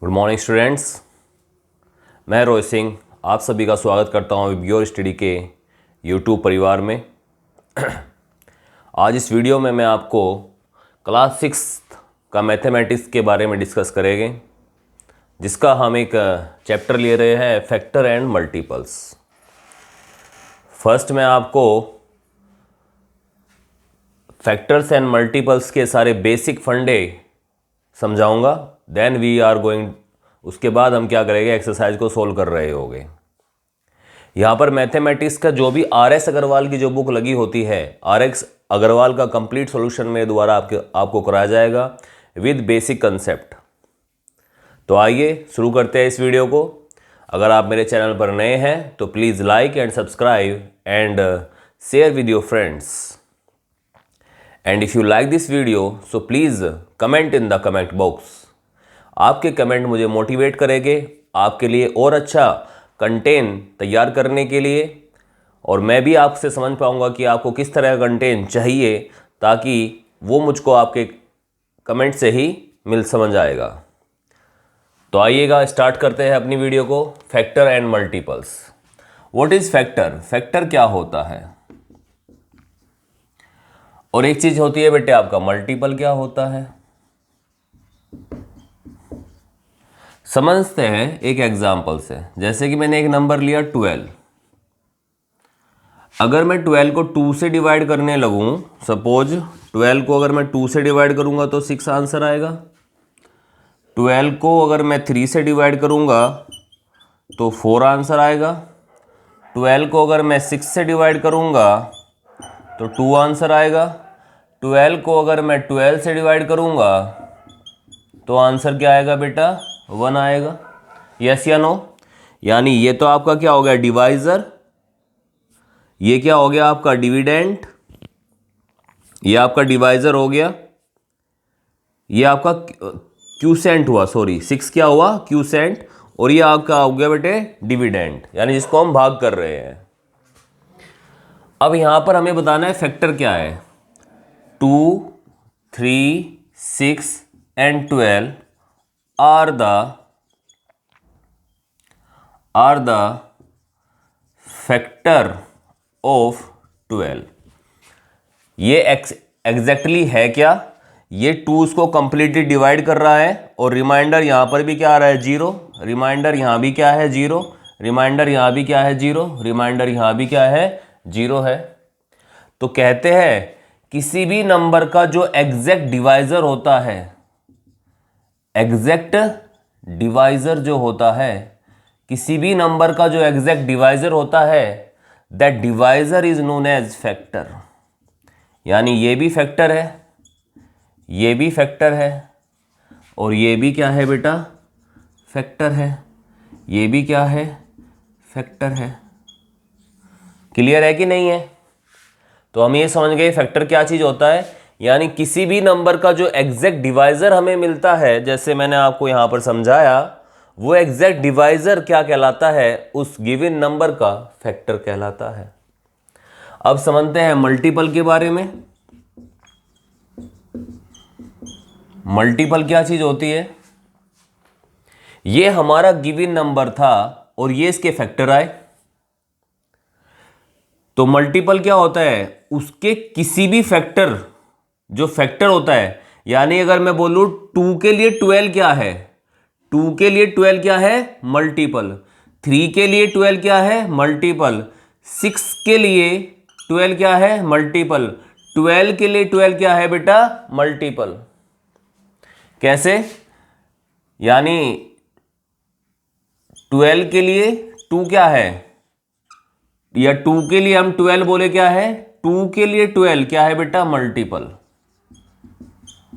Good morning students, मैं रोहित सिंह आप सभी का स्वागत करता हूँ योर स्टडी के यूट्यूब परिवार में। आज इस वीडियो में मैं आपको क्लास 6 का मैथमेटिक्स के बारे में डिस्कस करेंगे, जिसका हम एक चैप्टर ले रहे हैं फैक्टर एंड मल्टीपल्स। फर्स्ट मैं आपको फैक्टर्स एंड मल्टीपल्स के सारे बेसिक फंडे समझाऊंगा, देन वी आर गोइंग, उसके बाद हम क्या करेंगे, एक्सरसाइज को सोल्व कर रहे होंगे। यहाँ पर मैथमेटिक्स का जो भी RS अग्रवाल की जो बुक लगी होती है, RX अग्रवाल का कंप्लीट सॉल्यूशन मेरे द्वारा आपको कराया जाएगा विद बेसिक कंसेप्ट। तो आइए शुरू करते हैं इस वीडियो को। अगर आप मेरे चैनल पर नए हैं तो please like and subscribe and share with your friends. And if you like this video so please comment in the comment box. आपके कमेंट मुझे मोटिवेट करेंगे आपके लिए और अच्छा कंटेंट तैयार करने के लिए, और मैं भी आपसे समझ पाऊंगा कि आपको किस तरह का कंटेंट चाहिए, ताकि वो मुझको आपके कमेंट से ही समझ आएगा। तो आइएगा स्टार्ट करते हैं अपनी वीडियो को। Factor and multiples. What is factor? Factor क्या होता है? और एक चीज़ होती है बेटे आपका मल्टीपल क्या होता है। समझते हैं एक एग्जाम्पल से। जैसे कि मैंने एक नंबर लिया 12। अगर मैं 12 को 2 से डिवाइड करने लगूं, सपोज 12 को अगर मैं 2 से डिवाइड करूंगा तो 6 आंसर आएगा। 12 को अगर मैं 3 से डिवाइड करूंगा तो 4 आंसर आएगा। 12 को अगर मैं 6 से डिवाइड करूंगा तो 2 आंसर आएगा। 12 को अगर मैं 12 से डिवाइड करूंगा तो आंसर क्या आएगा बेटा? 1 आएगा। यस या नो? यानी ये तो आपका क्या हो गया? डिवाइजर। ये क्या हो गया आपका? डिविडेंड। ये आपका डिवाइजर हो गया। ये आपका क्यूसेंट हुआ, सॉरी 6 क्या हुआ? क्यूसेंट। और ये आपका हो गया बेटे डिविडेंड, यानी जिसको हम भाग कर रहे हैं। अब यहां पर हमें बताना है फैक्टर क्या है। 2, 3, 6 and 12 are the factor of 12। ये एग्जैक्टली है क्या? ये 2 उसको कंप्लीटली डिवाइड कर रहा है, और रिमाइंडर यहां पर भी क्या आ रहा है? 0। रिमाइंडर यहां भी क्या है? 0। रिमाइंडर यहां भी क्या है? 0। रिमाइंडर यहां भी क्या है? 0 है। तो कहते हैं किसी भी नंबर का जो एग्जैक्ट डिवाइजर होता है, एग्जैक्ट डिवाइजर जो होता है, किसी भी नंबर का जो एग्जैक्ट डिवाइजर होता है, that divisor is known age factor. यानी ये भी फैक्टर है, ये भी फैक्टर है, और ये भी क्या है बेटा? फैक्टर है। ये भी क्या है? फैक्टर है। क्लियर है कि नहीं है? तो हम ये समझ गए फैक्टर क्या चीज होता है। यानी किसी भी नंबर का जो एग्जैक्ट डिवाइजर हमें मिलता है, जैसे मैंने आपको यहां पर समझाया, वो एग्जैक्ट डिवाइजर क्या कहलाता है? उस गिवन नंबर का फैक्टर कहलाता है। अब समझते हैं मल्टीपल के बारे में। मल्टीपल क्या चीज होती है? ये हमारा गिवन नंबर था और ये इसके फैक्टर आए, तो मल्टीपल क्या होता है? उसके किसी भी फैक्टर, जो फैक्टर होता है। यानी अगर मैं बोलूं 2 के लिए 12 क्या है? 2 के लिए 12 क्या है? मल्टीपल। 3 के लिए 12 क्या है? मल्टीपल। 6 के लिए 12 क्या है? मल्टीपल। 12 के लिए 12 क्या है बेटा? मल्टीपल। कैसे? यानी 12 के लिए 2 क्या है, या 2 के लिए हम 12 बोले क्या है? 2 के लिए 12 क्या है बेटा? मल्टीपल।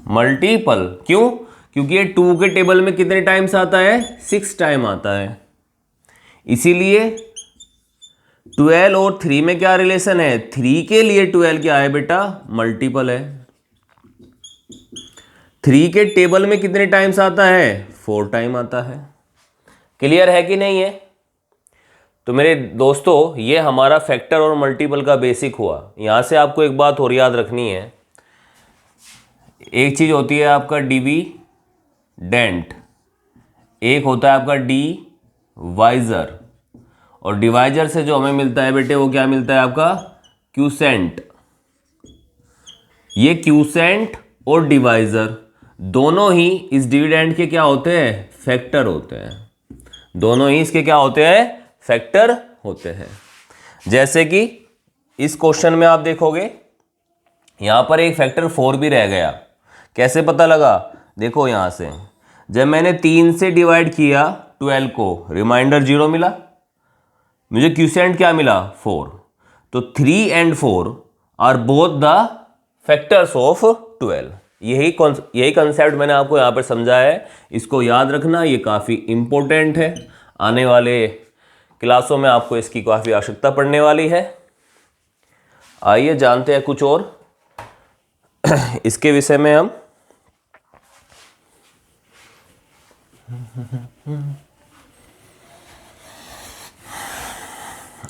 मल्टीपल क्यों? क्योंकि ये 2 के टेबल में कितने टाइम्स आता है? 6 टाइम आता है। इसीलिए 12 और 3 में क्या रिलेशन है? 3 के लिए 12 क्या है बेटा? मल्टीपल है। 3 के टेबल में कितने टाइम्स आता है? 4 टाइम आता है। क्लियर है कि नहीं है? तो मेरे दोस्तों, ये हमारा फैक्टर और मल्टीपल का बेसिक हुआ। यहां से आपको एक बात और याद रखनी है। एक चीज होती है आपका डिविडेंड, एक होता है आपका डिवाइजर, और डिवाइजर से जो हमें मिलता है बेटे वो क्या मिलता है आपका क्यूसेंट। ये क्यूसेंट और डिवाइजर दोनों ही इस डिविडेंड के क्या होते हैं, फैक्टर होते हैं। दोनों ही इसके क्या होते हैं, फैक्टर होते हैं। जैसे कि इस क्वेश्चन में आप देखोगे यहां पर एक फैक्टर 4 भी रह गया। कैसे पता लगा, देखो यहां से जब मैंने 3 से डिवाइड किया 12 को, रिमाइंडर 0 मिला, मुझे क्यूसेंट क्या मिला 4। तो 3 and 4 are both the factors of 12। यही कंसेप्ट मैंने आपको यहाँ पर समझाया है, इसको याद रखना, ये काफ़ी इंपॉर्टेंट है। आने वाले क्लासों में आपको इसकी काफ़ी आवश्यकता पड़ने वाली है। आइए जानते हैं कुछ और इसके विषय में हम।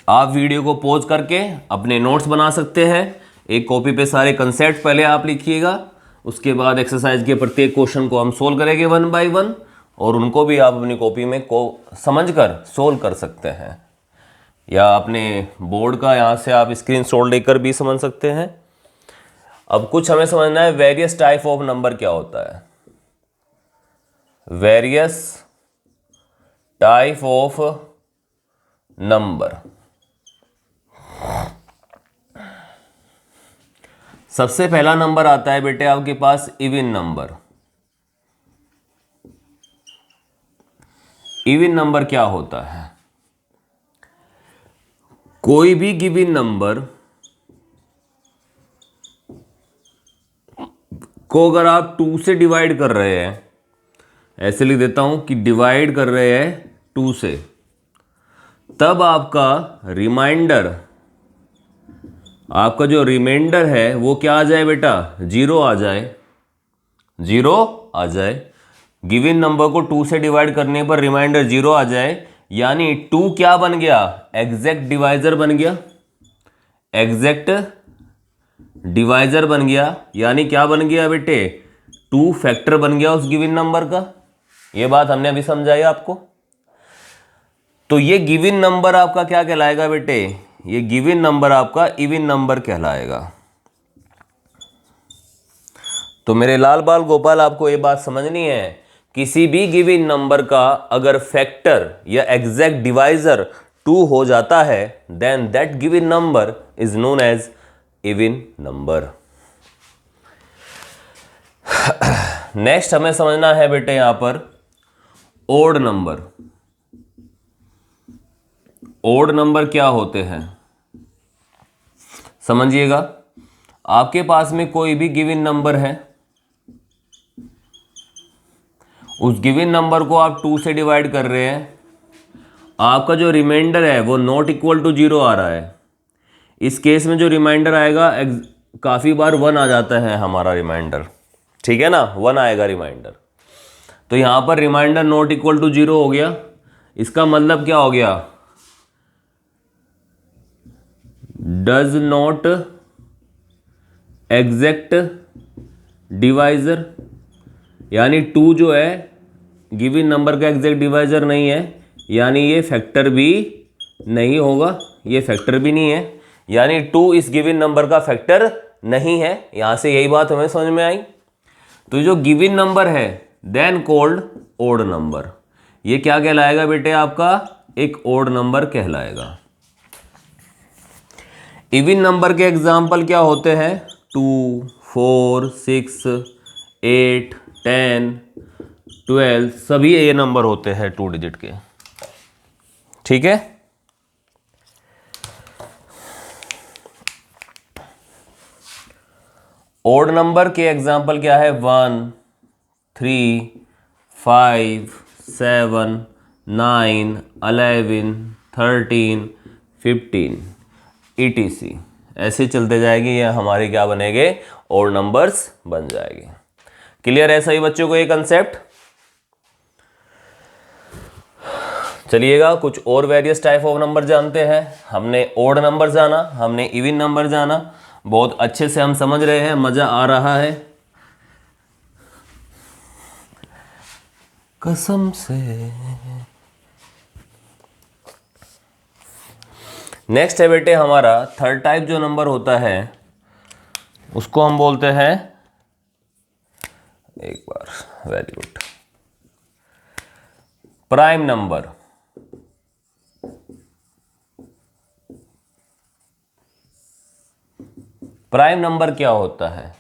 आप वीडियो को पॉज करके अपने नोट्स बना सकते हैं। एक कॉपी पे सारे कंसेप्ट पहले आप लिखिएगा, उसके बाद एक्सरसाइज के प्रत्येक क्वेश्चन को हम सोल्व करेंगे 1 by 1, और उनको भी आप अपनी कॉपी में समझकर सोल्व कर सकते हैं, या अपने बोर्ड का यहाँ से आप स्क्रीनशॉट लेकर भी समझ सकते हैं। अब कुछ हमें समझना है, वेरियस टाइप ऑफ नंबर क्या होता है। वेरियस टाइप ऑफ नंबर, सबसे पहला नंबर आता है बेटे आपके पास इवन नंबर। इवन नंबर क्या होता है, कोई भी गिवन नंबर को अगर आप 2 से डिवाइड कर रहे हैं, ऐसे लिख देता हूं कि डिवाइड कर रहे हैं 2 से, तब आपका रिमाइंडर, आपका जो रिमाइंडर है वो क्या आ जाए बेटा, 0 आ जाए, 0 आ जाए। गिवन नंबर को 2 से डिवाइड करने पर रिमाइंडर 0 आ जाए, यानी 2 क्या बन गया, एग्जैक्ट डिवाइजर बन गया। एग्जैक्ट डिवाइजर बन गया, यानी क्या बन गया बेटे, 2 फैक्टर बन गया उस गिवन नंबर का। ये बात हमने अभी समझाई आपको। तो ये गिवन नंबर आपका क्या कहलाएगा बेटे, ये गिवन नंबर आपका इवन नंबर कहलाएगा। तो मेरे लाल बाल गोपाल, आपको ये बात समझनी है, किसी भी गिवन नंबर का अगर फैक्टर या एग्जैक्ट डिवाइजर 2 हो जाता है, then that given number is known as even number. Next हमें समझना है बेटे यहां पर ओड नंबर। ओड नंबर क्या होते हैं, समझिएगा। आपके पास में कोई भी गिवन नंबर है, उस गिवन नंबर को आप 2 से डिवाइड कर रहे हैं, आपका जो रिमाइंडर है वो नॉट इक्वल टू 0 आ रहा है। इस केस में जो रिमाइंडर आएगा, काफ़ी बार 1 आ जाता है हमारा रिमाइंडर, ठीक है ना, 1 आएगा रिमाइंडर। तो यहाँ पर रिमाइंडर नॉट इक्वल टू 0 हो गया। इसका मतलब क्या हो गया, डज नॉट एग्जैक्ट डिवाइजर, यानी 2 जो है गिवन नंबर का एग्जैक्ट डिवाइजर नहीं है, यानी ये फैक्टर भी नहीं होगा, ये फैक्टर भी नहीं है, यानी 2 इस गिवन नंबर का फैक्टर नहीं है। यहां से यही बात हमें समझ में आई। तो जो गिवन नंबर है देन कॉल्ड ओड नंबर, ये क्या कहलाएगा बेटे, आपका एक ओड नंबर कहलाएगा। इवन नंबर के एग्जाम्पल क्या होते हैं, 2, 4, 6, 8, 10, 12, सभी ये नंबर होते हैं 2 डिजिट के, ठीक है। ओड नंबर के एग्जाम्पल क्या है, 1, 3, 5, 7, 9, 11, 13, 15 ETC, ऐसे चलते जाएगी, ये हमारे क्या बनेंगे, ओड नंबर्स बन जाएंगे। क्लियर है सही बच्चों को ये कंसेप्ट। चलिएगा कुछ और वेरियस टाइप ऑफ नंबर जानते हैं। हमने ओड नंबर जाना, हमने इवन नंबर जाना, बहुत अच्छे से हम समझ रहे हैं, मजा आ रहा है। कसम से। नेक्स्ट है बेटे हमारा थर्ड टाइप जो नंबर होता है उसको हम बोलते हैं, एक बार, very good, prime number. Prime number क्या होता है?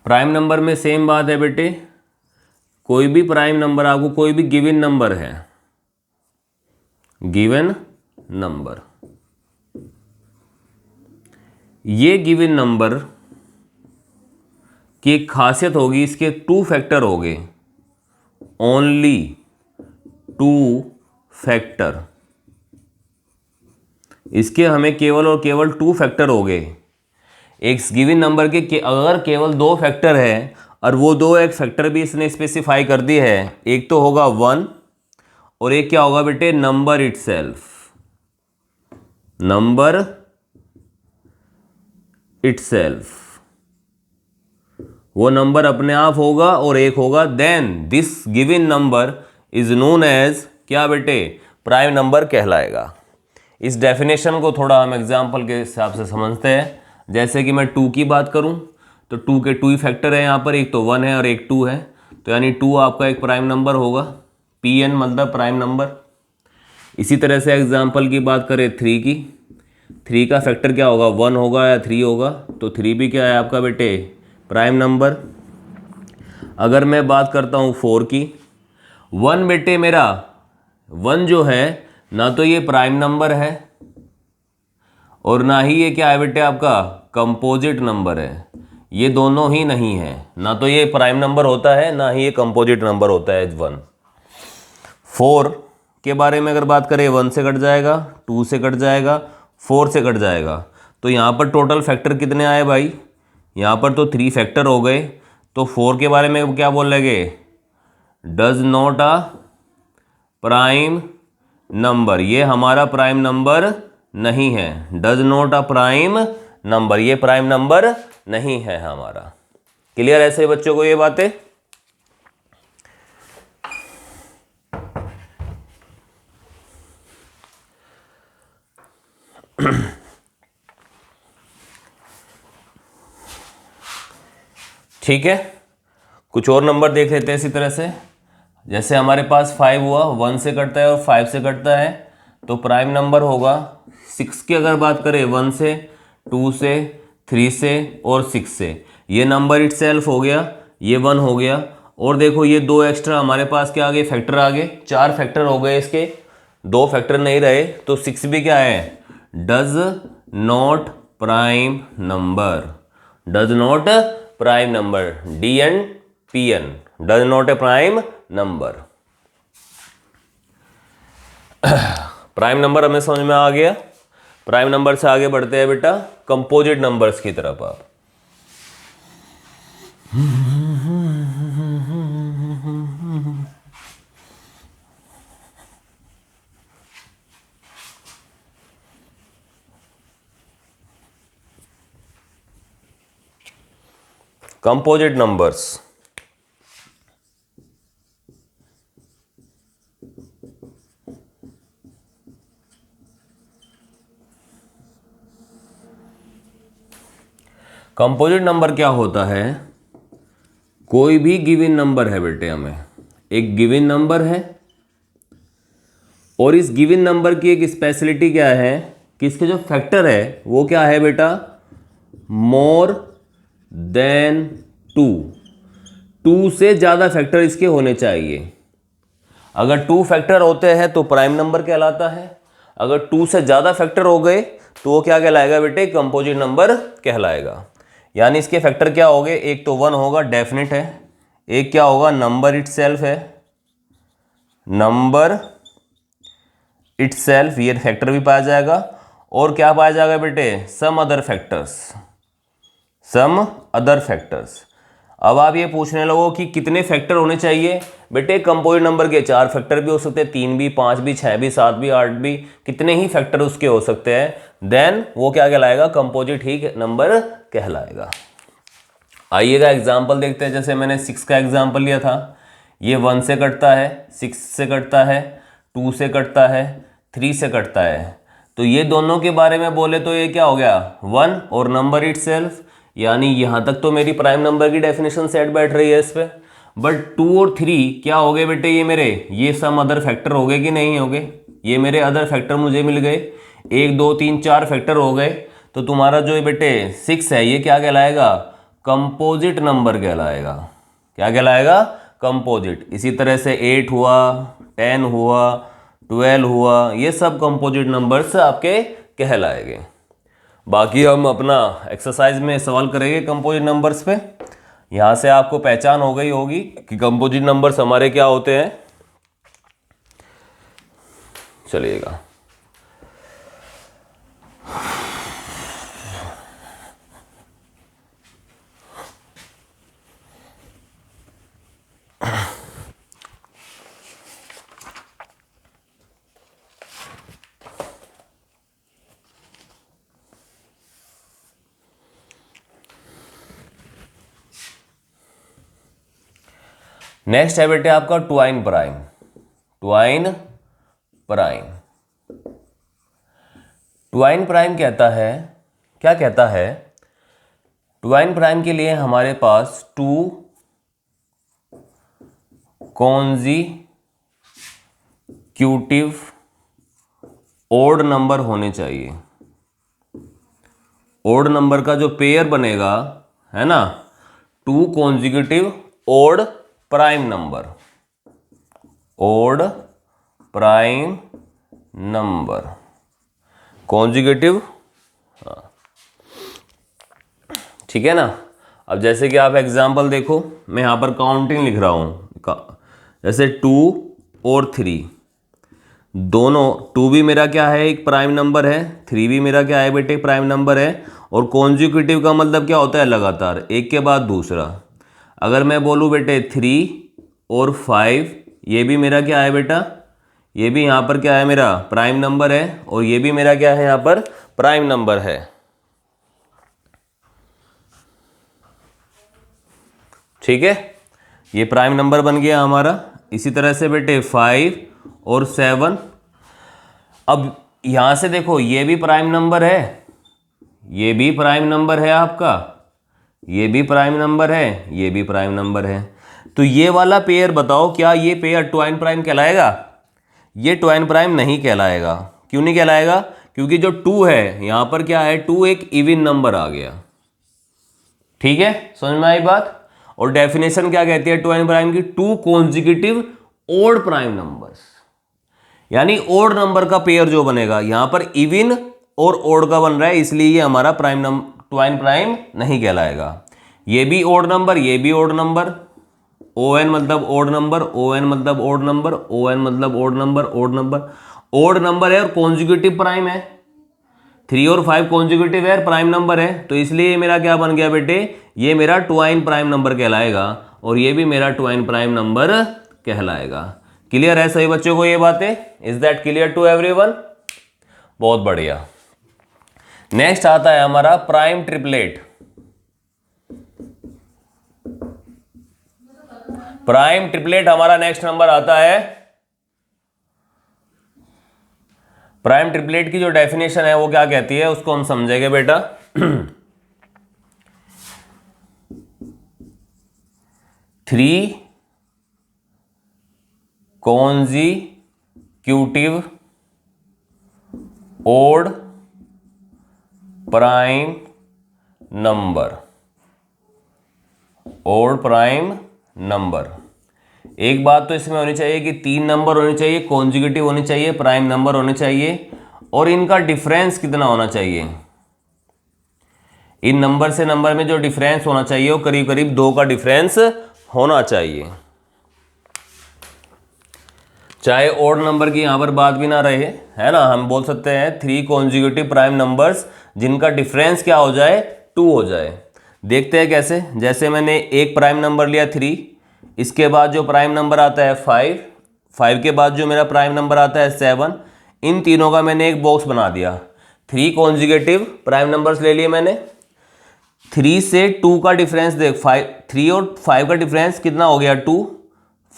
प्राइम नंबर में सेम बात है बेटे, कोई भी प्राइम नंबर, आपको कोई भी गिवन नंबर है, गिवन नंबर, ये गिवन नंबर की एक खासियत होगी, इसके 2 फैक्टर होंगे, ओनली 2 फैक्टर। इसके हमें केवल और केवल 2 फैक्टर होंगे। एक गिवन नंबर के अगर केवल 2 फैक्टर है और वो 2 एक फैक्टर भी इसने स्पेसिफाई कर दी है, एक तो होगा 1 और एक क्या होगा बेटे, नंबर इटसेल्फ, नंबर इटसेल्फ, वो नंबर अपने आप होगा और एक होगा, then this given number is known as क्या बेटे, प्राइम नंबर कहलाएगा। इस डेफिनेशन को थोड़ा हम एग्जांपल के हिसाब से समझते हैं। जैसे कि मैं 2 की बात करूं तो 2 के 2 ही फैक्टर है यहाँ पर, एक तो 1 है और एक 2 है, तो यानी 2 आपका एक प्राइम नंबर होगा, Pn मतलब प्राइम नंबर। इसी तरह से एग्जांपल की बात करें 3 की, 3 का फैक्टर क्या होगा, 1 होगा या 3 होगा, तो 3 भी क्या है आपका बेटे, प्राइम नंबर। अगर मैं बात करता हूँ 4 की, 1 बेटे मेरा 1 जो है ना तो ये प्राइम नंबर है और ना ही ये क्या है बेटे आपका कंपोजिट नंबर है, ये दोनों ही नहीं है, ना तो ये प्राइम नंबर होता है ना ही ये कंपोजिट नंबर होता है 1। 4 के बारे में अगर बात करें, 1 से कट जाएगा, 2 से कट जाएगा, 4 से कट जाएगा, तो यहाँ पर टोटल फैक्टर कितने आए भाई, यहाँ पर तो 3 फैक्टर हो गए। तो 4 के बारे में क्या बोल लेंगे, does not a prime number, ये हमारा प्राइम नंबर नहीं है, does not a prime number, ये प्राइम नंबर नहीं है हमारा। क्लियर ऐसे बच्चों को ये बातें? ठीक है, कुछ और नंबर देख लेते हैं इसी तरह से। जैसे हमारे पास 5 हुआ, 1 से कटता है और 5 से कटता है, तो प्राइम नंबर होगा। 6 की अगर बात करें, 1 से, 2 से, 3 से और 6 से, ये नंबर इटसेल्फ हो गया, ये 1 हो गया, और देखो ये 2 एक्स्ट्रा हमारे पास क्या आ गए, फैक्टर आ गए, 4 फैक्टर हो गए इसके, 2 फैक्टर नहीं रहे, तो 6 भी क्या है, does not prime number, does not prime number, DN PN, does not a prime number. Prime number हमें समझ में आ गया। प्राइम नंबर से आगे बढ़ते हैं बेटा कंपोजिट नंबर्स की तरफ। आप कंपोजिट नंबर्स, कंपोजिट नंबर क्या होता है, कोई भी गिवन नंबर है बेटे, हमें एक गिवन नंबर है और इस गिवन नंबर की एक स्पेशलिटी क्या है कि इसके जो फैक्टर है वो क्या है बेटा, मोर देन 2 से ज़्यादा फैक्टर इसके होने चाहिए। अगर 2 फैक्टर होते हैं तो प्राइम नंबर कहलाता है, अगर 2 से ज़्यादा फैक्टर हो गए तो वो क्या कहलाएगा बेटे, कंपोजिट नंबर कहलाएगा। यानी इसके फैक्टर क्या हो गए, एक तो 1 होगा, डेफिनेट है, एक क्या होगा, नंबर इटसेल्फ है, नंबर इटसेल्फ, ये फैक्टर भी पाया जाएगा, और क्या पाया जाएगा बेटे, some other factors, some other factors. अब आप ये पूछने लगो कि कितने फैक्टर होने चाहिए, बेटे कंपोजिट नंबर के 4 फैक्टर भी हो सकते हैं, 3 भी, 5 भी, 6 भी, 7 भी, 8 भी, कितने ही फैक्टर उसके हो सकते हैं, देन वो क्या कहलाएगा, कंपोजिट ही नंबर कहलाएगा। आइएगा एग्जाम्पल देखते हैं। जैसे मैंने 6 का एग्जाम्पल लिया था ये 1 से कटता है, 6 से कटता है, 2 से कटता है, 3 से कटता है। तो ये दोनों के बारे में बोले तो ये क्या हो गया 1 और नंबर इटसेल्फ, यानी यहाँ तक तो मेरी प्राइम नंबर की डेफिनेशन सेट बैठ रही है इस पे। बट 2 और 3 क्या हो गए बेटे, ये सम अदर फैक्टर हो गए कि नहीं हो गए? ये मेरे अदर फैक्टर मुझे मिल गए, 1 2 3 4 फैक्टर हो गए। तो तुम्हारा जो बेटे 6 है ये क्या कहलाएगा? कंपोजिट नंबर कहलाएगा। क्या कहलाएगा? कंपोजिट। इसी तरह से 8 हुआ, 10 हुआ, 12 हुआ, ये सब कंपोजिट नंबर्स आपके कहलाएंगे। बाकी हम अपना एक्सरसाइज में सवाल करेंगे कंपोजिट नंबर्स पे। यहाँ से आपको पहचान हो गई होगी कि कंपोजिट नंबर्स हमारे क्या होते हैं। चलिएगा, नेक्स्ट है बेटे आपका twine prime. Twine prime, twine prime कहता है, क्या कहता है? ट्वाइन प्राइम के लिए हमारे पास 2 कॉन्जिक्यूटिव ओड नंबर होने चाहिए। ओड नंबर का जो पेयर बनेगा है ना, 2 consecutive odd prime number, odd prime number conjugative. हाँ ठीक है ना। अब जैसे कि आप एग्जांपल देखो, मैं यहाँ पर काउंटिंग लिख रहा हूँ, जैसे 2 और 3 दोनों, 2 भी मेरा क्या है एक प्राइम नंबर है, 3 भी मेरा क्या है बेटे प्राइम नंबर है। और कॉन्जुगेटिव का मतलब क्या होता है? लगातार, एक के बाद दूसरा। अगर मैं बोलूँ बेटे 3 और 5, ये भी मेरा क्या है बेटा? ये भी यहाँ पर क्या है मेरा प्राइम नंबर है, और ये भी मेरा क्या है यहाँ पर प्राइम नंबर है। ठीक है, ये प्राइम नंबर बन गया हमारा। इसी तरह से बेटे 5 और 7, अब यहाँ से देखो ये भी प्राइम नंबर है, ये भी प्राइम नंबर है आपका, ये भी प्राइम नंबर है, ये भी प्राइम नंबर है। तो ये वाला पेयर बताओ, क्या ये पेयर ट्वाइन प्राइम कहलाएगा? ये ट्वाइन प्राइम नहीं कहलाएगा। क्यों नहीं कहलाएगा? क्योंकि जो 2 है यहाँ पर क्या है, 2 एक इवन नंबर आ गया। ठीक है, समझ में आई बात? और डेफिनेशन क्या कहती है ट्वाइन प्राइम की? 2 कॉन्जिक्यूटिव ओड प्राइम नंबर्स, यानी ओड नंबर का पेयर जो बनेगा, यहां पर इवन और ओड का बन रहा है, इसलिए ये हमारा ट्वाइन प्राइम नहीं कहलाएगा। ये भी ओड नंबर, ये भी ओड नंबर, ON मतलब ओड नंबर, ON मतलब ओड नंबर, ON मतलब ओड नंबर, ओड नंबर है और कॉन्जुगेटिव प्राइम है। 3 और 5 कॉन्जुगेटिव है, प्राइम नंबर है, तो इसलिए मेरा क्या बन गया बेटे? ये मेरा ट्वाइन प्राइम नंबर कहलाएगा, और ये भी मेरा ट्वाइन प्राइम नंबर कहलाएगा। क्लियर है सभी बच्चों को ये बातें? Is that clear to everyone? बहुत बढ़िया। नेक्स्ट आता है हमारा प्राइम ट्रिपलेट। प्राइम ट्रिपलेट हमारा नेक्स्ट नंबर आता है। प्राइम ट्रिपलेट की जो डेफिनेशन है वो क्या कहती है, उसको हम समझेंगे बेटा। 3 consecutive odd prime number, odd prime number. एक बात तो इसमें होनी चाहिए कि 3 नंबर होने चाहिए, कॉन्जुगेटिव होने चाहिए, प्राइम नंबर होने चाहिए, और इनका डिफरेंस कितना होना चाहिए? इन नंबर से नंबर में जो डिफरेंस होना चाहिए वो करीब करीब 2 का डिफरेंस होना चाहिए। चाहे ओड नंबर की यहां पर बात भी ना रहे, है ना, हम बोल सकते हैं 3 कॉन्जुगेटिव प्राइम नंबर्स जिनका डिफरेंस क्या हो जाए? 2 हो जाए। देखते हैं कैसे। जैसे मैंने एक प्राइम नंबर लिया 3, इसके बाद जो प्राइम नंबर आता है 5 के बाद जो मेरा प्राइम नंबर आता है 7, इन तीनों का मैंने एक बॉक्स बना दिया। 3 कॉन्जुगेटिव प्राइम नंबर्स ले लिए मैंने। 3 से 2 का डिफरेंस देख, 3 और 5 का डिफरेंस कितना हो गया? 2।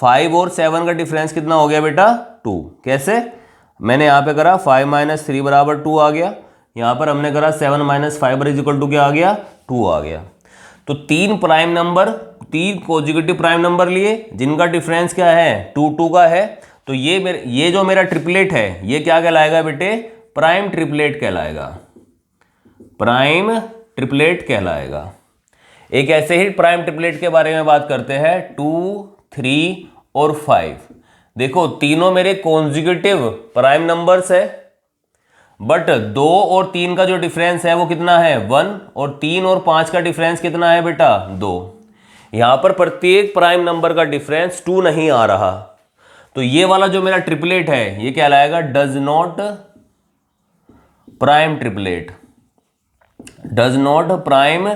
5 और 7 का डिफरेंस कितना हो गया बेटा 2। कैसे? मैंने यहाँ पे करा 5 - 3 = 2 आ गया, यहाँ पर हमने करा 7 - 5 = क्या आ गया 2 आ गया। तो 3 prime number, 3 consecutive prime number लिए जिनका डिफरेंस क्या है 2 का है। तो ये जो मेरा ट्रिपलेट है ये क्या कहलाएगा बेटे? प्राइम ट्रिपलेट कहलाएगा, प्राइम ट्रिपलेट कहलाएगा। एक ऐसे ही प्राइम ट्रिपलेट के बारे में बात करते हैं 2, 3 और 5। देखो तीनों मेरे कॉन्जिक्यूटिव प्राइम नंबर्स है, बट 2 और 3 का जो डिफरेंस है वो कितना है 1, और 3 और 5 का डिफरेंस कितना है बेटा 2। यहां पर प्रत्येक प्राइम नंबर का डिफरेंस 2 नहीं आ रहा, तो ये वाला जो मेरा ट्रिपलेट है ये कहलाएगा does not prime triplet, does not prime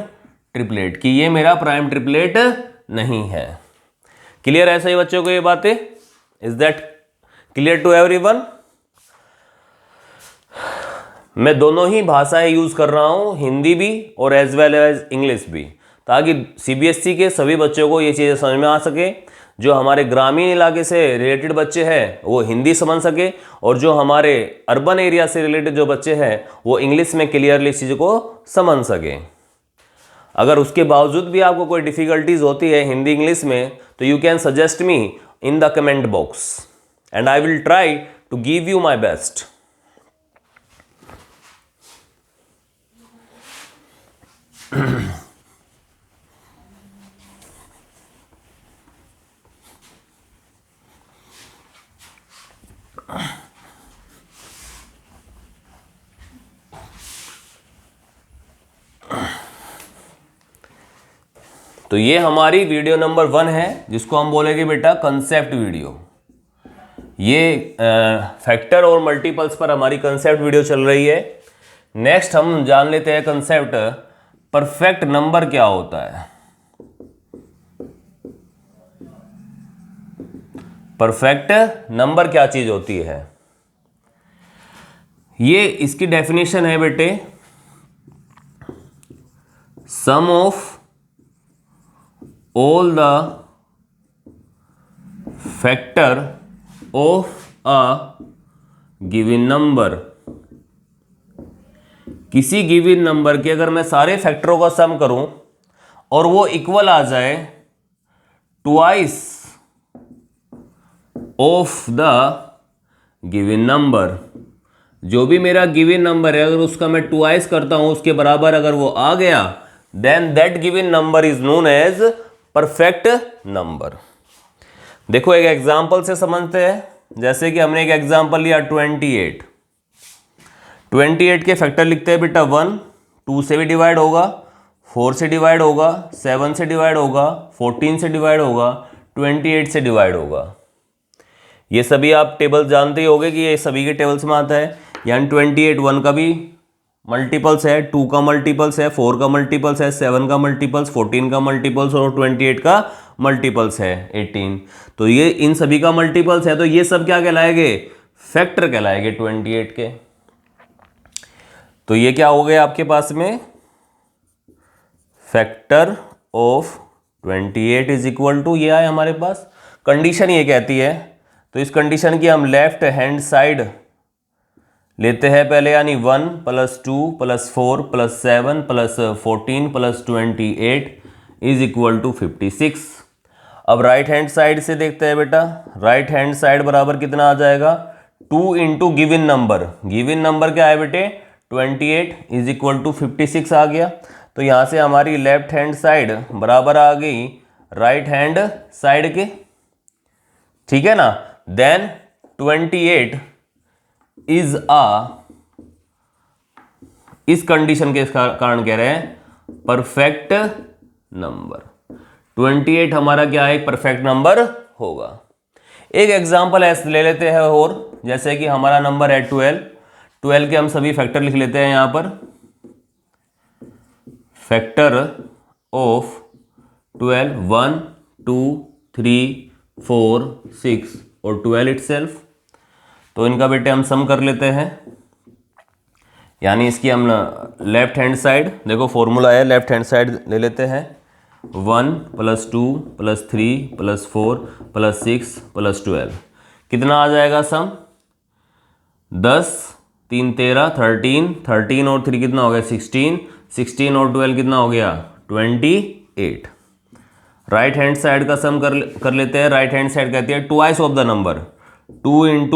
triplet, कि ये मेरा प्राइम ट्रिपलेट नहीं है। क्लियर है सही बच्चों को ये बातें? Is that clear to everyone? मैं दोनों ही भाषाएं यूज कर रहा हूं, हिंदी भी और एज वेल एज इंग्लिश भी, ताकि सीबीएसई के सभी बच्चों को ये चीजें समझ में आ सके। जो हमारे ग्रामीण इलाके से रिलेटेड बच्चे हैं वो हिंदी समझ सके, और जो हमारे अर्बन एरिया से रिलेटेड जो बच्चे हैं वो इंग्लिश में क्लियरली इस चीज़ को समझ सके। अगर उसके बावजूद भी आपको कोई डिफिकल्टीज होती है हिंदी इंग्लिश में, तो you can suggest me in the comment box and I will try to give you my best. तो ये हमारी वीडियो नंबर 1 है, जिसको हम बोलेंगे बेटा कंसेप्ट वीडियो। ये फैक्टर और मल्टीपल्स पर हमारी कंसेप्ट वीडियो चल रही है। नेक्स्ट हम जान लेते हैं कंसेप्ट परफेक्ट नंबर क्या होता है। परफेक्ट नंबर क्या चीज होती है? ये इसकी डेफिनेशन है बेटे, sum of all the factor of a given number। किसी गिवन नंबर के अगर मैं सारे फैक्टरों का सम करूं और वो इक्वल आ जाए twice of the given number, जो भी मेरा गिवन नंबर है अगर उसका मैं ट्वाइस करता हूं उसके बराबर अगर वो आ गया, then that given number is known as perfect number. देखो एक एग्जांपल से समझते हैं। जैसे कि हमने एक एग्जांपल लिया 28। 28 के फैक्टर लिखते हैं बेटा 1, 2 से भी डिवाइड होगा, 4 से डिवाइड होगा, 7 से डिवाइड होगा, 14 से डिवाइड होगा, 28 से डिवाइड होगा। ये सभी आप टेबल जानते ही होंगे कि ये सभी के टेबल्स में आता है। यानी 28 1 का भी मल्टीपल्स है, 2 का मल्टीपल्स है, 4 का मल्टीपल्स है, 7 का मल्टीपल्स, 14 का मल्टीपल्स और 28 का मल्टीपल्स है 18। तो ये इन सभी का मल्टीपल्स है, तो ये सब क्या कहलाएंगे? फैक्टर कहलाएंगे 28 के। तो ये क्या हो गया आपके पास में? Factor of 28 is equal to, ये आए हमारे पास। कंडीशन ये कहती है, तो इस कंडीशन की हम लेफ्ट हैंड साइड लेते हैं पहले, यानी 1 + 2 + 4 + 7 + 14 + 28 इज इक्वल टू 56। अब राइट हैंड साइड से देखते हैं बेटा। राइट हैंड साइड बराबर कितना आ जाएगा? 2 into given number. Given number क्या है बेटे? 28 इज इक्वल टू 56 आ गया। तो यहाँ से हमारी लेफ्ट हैंड साइड बराबर आ गई राइट हैंड साइड के, ठीक है ना। देन 28 इज इस कंडीशन के कारण कह रहे हैं परफेक्ट नंबर। 28 हमारा क्या है? एक परफेक्ट नंबर होगा। एक एग्जांपल ऐसे ले लेते हैं और, जैसे कि हमारा नंबर है 12। 12 के हम सभी फैक्टर लिख लेते हैं यहां पर। फैक्टर ऑफ 12 1 2 3 4 6 और 12 इटसेल्फ। तो इनका बेटे हम सम कर लेते हैं, यानी इसकी हम लेफ्ट हैंड साइड, देखो फॉर्मूला है, लेफ्ट हैंड साइड ले लेते हैं। 1 + 2 + 3 + 4 + 6 + 12 कितना आ जाएगा सम? 10 3 13 13 13 और 3 कितना हो गया 16 16 और 12 कितना हो गया 28। राइट हैंड साइड का सम कर लेते हैं। राइट हैंड साइड कहती है ट्वाइस ऑफ द नंबर 2 ×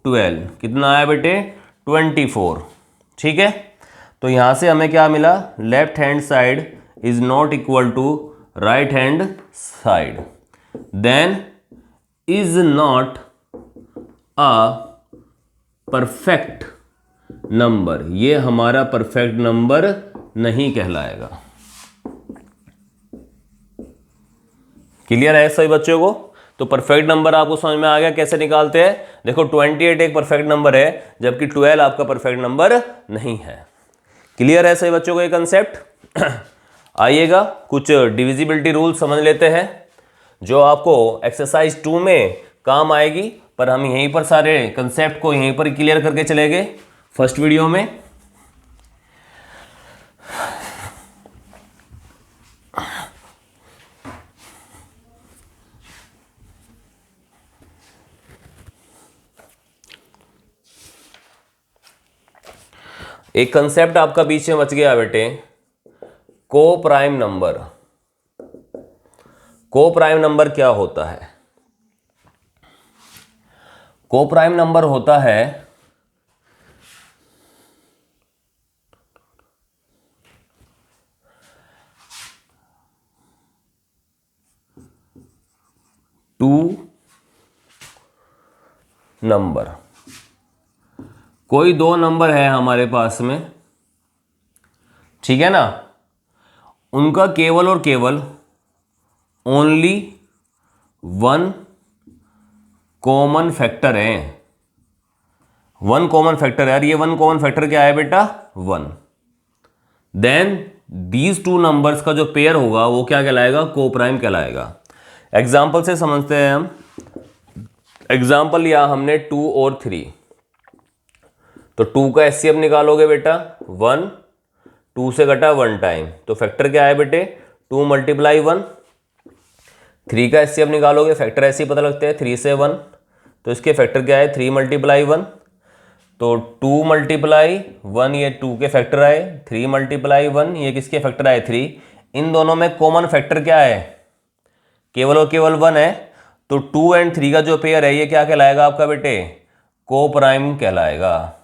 12 कितना आया बेटे 24। ठीक है, तो यहां से हमें क्या मिला? Left hand side is not equal to right hand side, then is not a perfect number. ये हमारा परफेक्ट नंबर नहीं कहलाएगा। क्लियर है सभी बच्चों को? तो परफेक्ट नंबर आपको समझ में आ गया कैसे निकालते हैं? देखो 28 एक परफेक्ट नंबर है, जबकि 12 आपका परफेक्ट नंबर नहीं है। क्लियर है सभी बच्चों को ये कंसेप्ट? आइएगा कुछ डिविजिबिलिटी रूल समझ लेते हैं, जो आपको एक्सरसाइज 2 में काम आएगी, पर हम यहीं पर सारे कंसेप्ट को यहीं पर क्लियर करके चले गए फर्स्ट वीडियो में। एक कंसेप्ट आपका बीच में बच गया बेटे, को प्राइम नंबर। को प्राइम नंबर क्या होता है? को प्राइम नंबर होता है टू नंबर। कोई दो नंबर है हमारे पास में, ठीक है ना, उनका केवल और केवल ओनली वन कॉमन फैक्टर है। वन कॉमन फैक्टर है, ये वन कॉमन फैक्टर क्या है बेटा? 1। देन दीज टू नंबर्स का जो पेयर होगा वो क्या कहलाएगा? को प्राइम कहलाएगा। एग्जाम्पल से समझते हैं हम। एग्जाम्पल लिया हमने 2 और 3, तो 2 का एचसीएफ निकालोगे बेटा 1, 2 से घटा 1 टाइम, तो फैक्टर क्या है बेटे? 2 × 1। 3 का एचसीएफ निकालोगे, फैक्टर ऐसे ही पता लगते हैं 3 से 1, तो इसके फैक्टर क्या है? 3 × 1, तो 2 × 1 ये 2 के फैक्टर आए, 3 × 1 ये किसके फैक्टर आए? 3। इन दोनों में कॉमन फैक्टर क्या है? केवल और केवल 1 है, तो 2 और 3 का जो पेयर है ये क्या कहलाएगा आपका बेटे? को प्राइम कहलाएगा।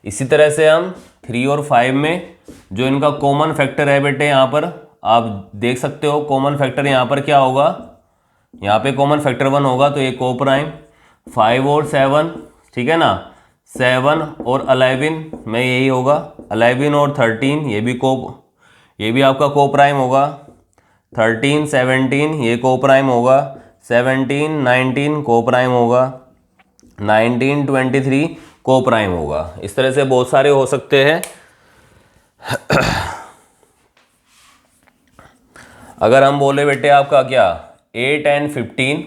इसी तरह से हम 3 और 5 में जो इनका कॉमन फैक्टर है बेटे, यहाँ पर आप देख सकते हो कॉमन फैक्टर यहाँ पर क्या होगा? यहाँ पे कॉमन फैक्टर 1 होगा, तो ये को प्राइम। 5 और 7, ठीक है ना, 7 और 11 में यही होगा, 11 और 13 ये भी आपका को प्राइम होगा। 13 17 ये को प्राइम होगा, 17 19 को प्राइम होगा, 19 23 को प्राइम होगा। इस तरह से बहुत सारे हो सकते हैं। अगर हम बोले बेटे आपका क्या 8 और 15,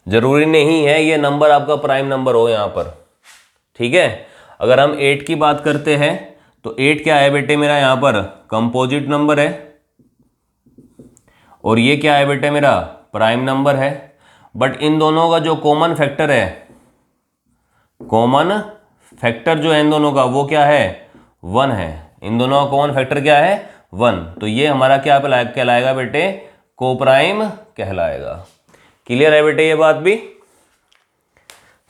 जरूरी नहीं है ये नंबर आपका प्राइम नंबर हो यहाँ पर, ठीक है। अगर हम 8 की बात करते हैं तो 8 क्या है बेटे मेरा यहाँ पर? कंपोजिट नंबर है, और ये क्या है बेटे मेरा? प्राइम नंबर है। बट इन दोनों का जो कॉमन फैक्टर है, कॉमन फैक्टर जो है इन दोनों का वो क्या है? 1 है। इन दोनों का कॉमन फैक्टर क्या है? 1। तो ये हमारा क्या कहलाएगा बेटे? को प्राइम कहलाएगा। क्लियर है बेटे ये बात भी?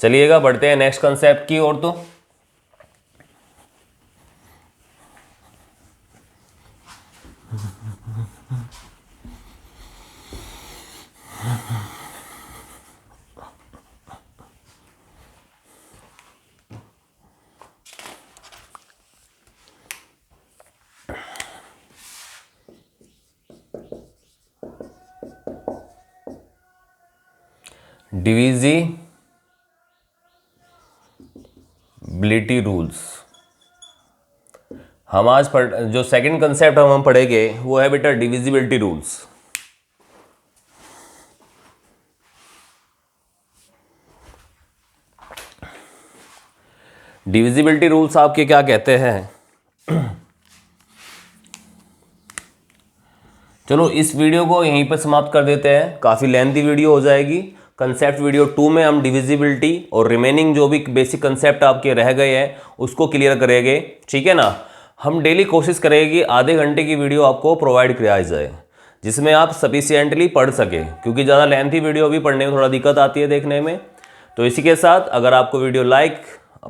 चलिएगा बढ़ते हैं नेक्स्ट कंसेप्ट की ओर। तो डिविजिबिलिटी रूल्स। हम आज जो सेकंड कंसेप्ट हम पढ़ेंगे वो है बेटा डिविजिबिलिटी रूल्स। डिविजिबिलिटी रूल्स आपके क्या कहते हैं? चलो इस वीडियो को यहीं पर समाप्त कर देते हैं, काफ़ी लेंथी वीडियो हो जाएगी। कंसेप्ट वीडियो 2 में हम डिविजिबिलिटी और रिमेनिंग जो भी बेसिक कंसेप्ट आपके रह गए हैं उसको क्लियर करेंगे, ठीक है ना। हम डेली कोशिश करेंगे कि आधे घंटे की वीडियो आपको प्रोवाइड कराया जाए जिसमें आप सफिशिएंटली पढ़ सकें, क्योंकि ज़्यादा लेंथी वीडियो भी पढ़ने में थोड़ा दिक्कत आती है देखने में। तो इसी के साथ अगर आपको वीडियो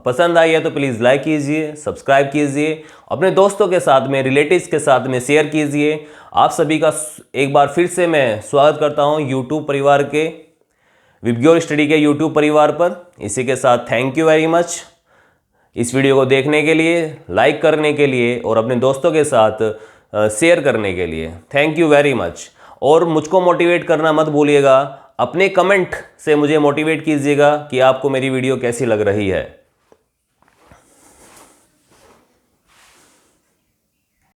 पसंद आई है तो प्लीज़ लाइक कीजिए, सब्सक्राइब कीजिए, अपने दोस्तों के साथ में, रिलेटिव्स के साथ में शेयर कीजिए। आप सभी का एक बार फिर से मैं स्वागत करता हूं यूट्यूब परिवार के, विबग्योर स्टडी के यूट्यूब परिवार पर। इसी के साथ थैंक यू वेरी मच इस वीडियो को देखने के लिए, लाइक करने के लिए और अपने दोस्तों के साथ शेयर करने के लिए। Thank you very much. और मुझको मोटिवेट करना मत भूलिएगा, अपने कमेंट से मुझे मोटिवेट कीजिएगा कि आपको मेरी वीडियो कैसी लग रही है।